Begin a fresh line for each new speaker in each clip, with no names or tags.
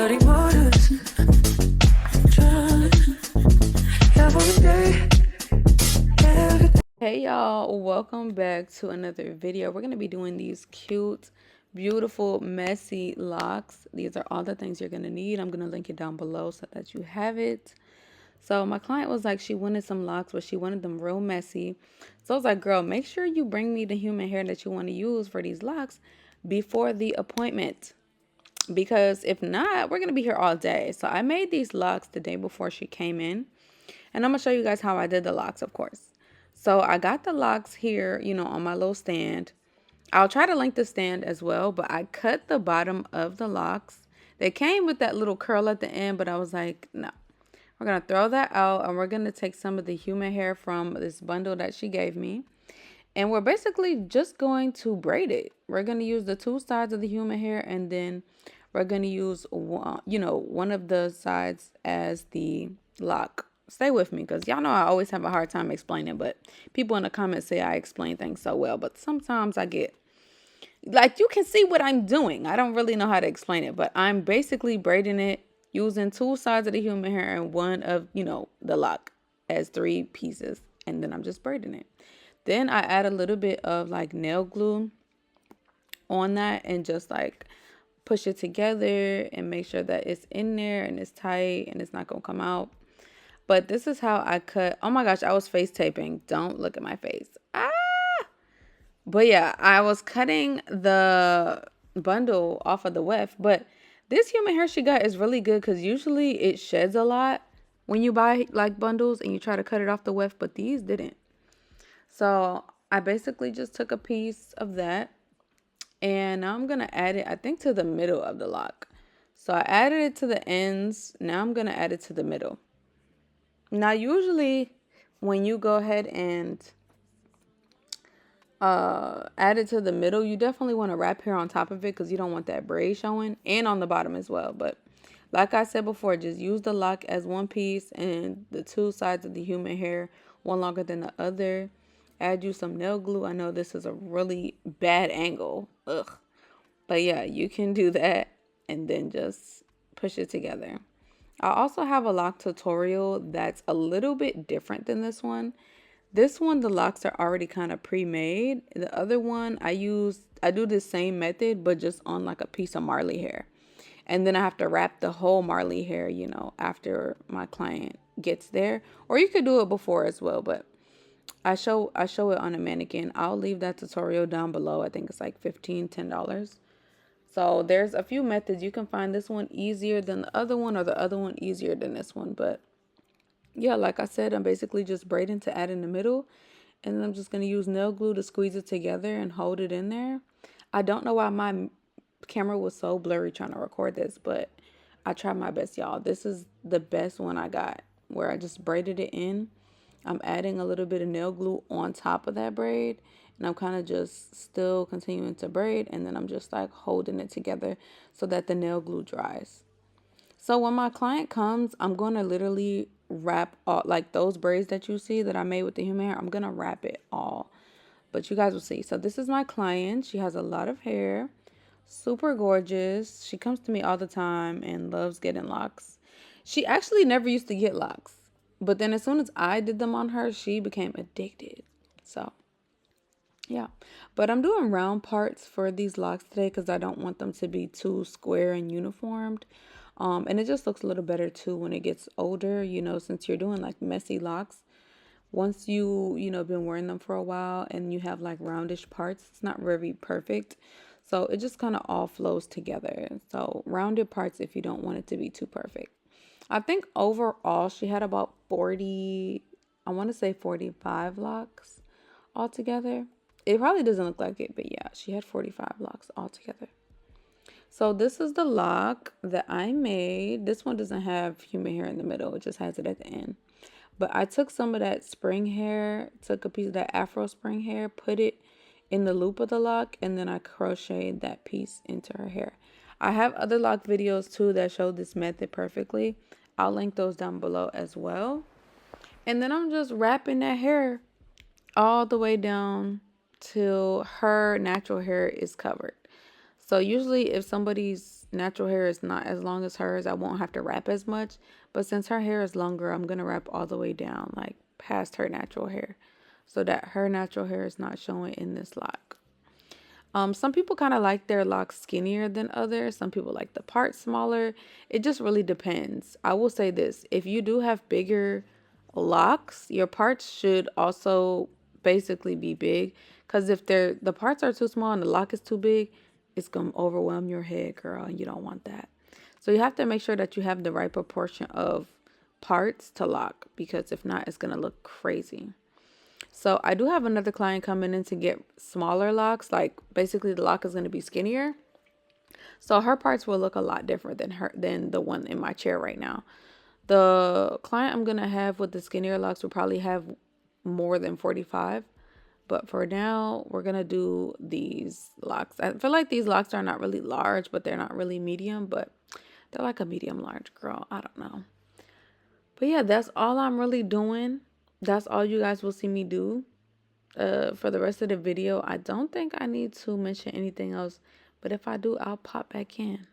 muddy waters.
Hey y'all, welcome back to another video. We're going to be doing these cute, beautiful, messy locks. These are all the things you're going to need. I'm going to link it down below so that you have it. So my client was like, she wanted some locks, but she wanted them real messy. So I was like, girl, make sure you bring me the human hair that you want to use for these locks before the appointment. Because if not, we're going to be here all day. So I made these locks the day before she came in. And I'm going to show you guys how I did the locks, of course. So I got the locks here, on my little stand. I'll try to link the stand as well, but I cut the bottom of the locks. They came with that little curl at the end, but I was like, no. We're going to throw that out, and we're going to take some of the human hair from this bundle that she gave me. And we're basically just going to braid it. We're going to use the two sides of the human hair, and then we're going to use, one of the sides as the lock. Stay with me because y'all know I always have a hard time explaining, but people in the comments say I explain things so well, but sometimes I get, like, you can see what I'm doing. I don't really know how to explain it, but I'm basically braiding it using two sides of the human hair and one of, the lock as three pieces, and then I'm just braiding it. Then I add a little bit of like nail glue on that and just like push it together and make sure that it's in there and it's tight and it's not gonna come out. But this is how I cut. Oh my gosh, I was face taping. Don't look at my face. Ah! But yeah, I was cutting the bundle off of the weft. But this human hair she got is really good because usually it sheds a lot when you buy like bundles and you try to cut it off the weft, but these didn't. So I basically just took a piece of that and now I'm going to add it, I think, to the middle of the lock. So I added it to the ends. Now I'm going to add it to the middle. Now, usually when you go ahead and add it to the middle, you definitely want to wrap hair on top of it because you don't want that braid showing, and on the bottom as well. But like I said before, just use the lock as one piece and the two sides of the human hair, one longer than the other. Add you some nail glue. I know this is a really bad angle. Ugh. But yeah, you can do that and then just push it together. I also have a lock tutorial that's a little bit different than this one. This one, the locks are already kind of pre-made. The other one, I do the same method, but just on like a piece of Marley hair. And then I have to wrap the whole Marley hair, after my client gets there. Or you could do it before as well, but I show it on a mannequin. I'll leave that tutorial down below. I think it's like $10. So there's a few methods. You can find this one easier than the other one or the other one easier than this one. But yeah, like I said, I'm basically just braiding to add in the middle. And then I'm just going to use nail glue to squeeze it together and hold it in there. I don't know why my camera was so blurry trying to record this, but I tried my best, y'all. This is the best one I got, where I just braided it in. I'm adding a little bit of nail glue on top of that braid. And I'm kind of just still continuing to braid. And then I'm just like holding it together so that the nail glue dries. So when my client comes, I'm going to literally wrap all, like those braids that you see that I made with the human hair. I'm going to wrap it all. But you guys will see. So this is my client. She has a lot of hair. Super gorgeous. She comes to me all the time and loves getting locks. She actually never used to get locks. But then as soon as I did them on her, she became addicted. So yeah, but I'm doing round parts for these locks today because I don't want them to be too square and uniformed. And it just looks a little better too when it gets older, since you're doing like messy locks. Once been wearing them for a while and you have like roundish parts, it's not very perfect. So it just kind of all flows together. So rounded parts if you don't want it to be too perfect. I think overall she had about 40, I want to say 45 locks altogether. It probably doesn't look like it, but yeah, she had 45 locks altogether. So this is the lock that I made. This one doesn't have human hair in the middle. It just has it at the end. But I took some of that spring hair, took a piece of that Afro spring hair, put it in the loop of the lock, and then I crocheted that piece into her hair. I have other lock videos too that show this method perfectly. I'll link those down below as well. And then I'm just wrapping that hair all the way down till her natural hair is covered. So usually if somebody's natural hair is not as long as hers, I won't have to wrap as much. But since her hair is longer, I'm going to wrap all the way down, like past her natural hair, so that her natural hair is not showing in this lock. Some people kind of like their locks skinnier than others. Some people like the parts smaller. It just really depends. I will say this: if you do have bigger locks, your parts should also basically be big. Because if the parts are too small and the lock is too big, it's gonna overwhelm your head, girl, and you don't want that. So you have to make sure that you have the right proportion of parts to lock, because if not, it's gonna look crazy. So I do have another client coming in to get smaller locks. Like basically the lock is going to be skinnier. So her parts will look a lot different than the one in my chair right now. The client I'm going to have with the skinnier locks will probably have more than 45. But for now, we're going to do these locks. I feel like these locks are not really large, but they're not really medium, but they're like a medium large, girl. I don't know. But yeah, that's all I'm really doing. That's all you guys will see me do for the rest of the video. I don't think I need to mention anything else, but if I do, I'll pop back in.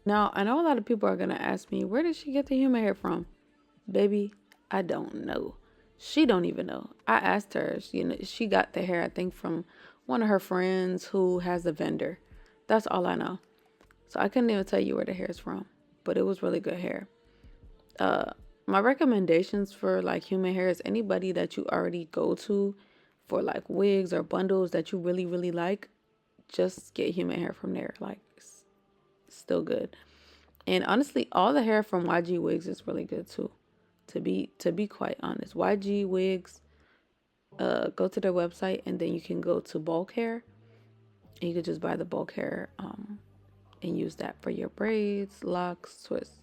Now, I know a lot of people are going to ask me, where did she get the human hair from? Baby, I don't know. She don't even know. I asked her, she got the hair, I think, from one of her friends who has a vendor. That's all I know. So I couldn't even tell you where the hair is from, but it was really good hair. My recommendations for like human hair is anybody that you already go to for like wigs or bundles that you really, really like, just get human hair from there. Like, it's still good. And honestly, all the hair from YG Wigs is really good too. To be quite honest, YG Wigs, go to their website and then you can go to bulk hair. And you could just buy the bulk hair and use that for your braids, locks, twists.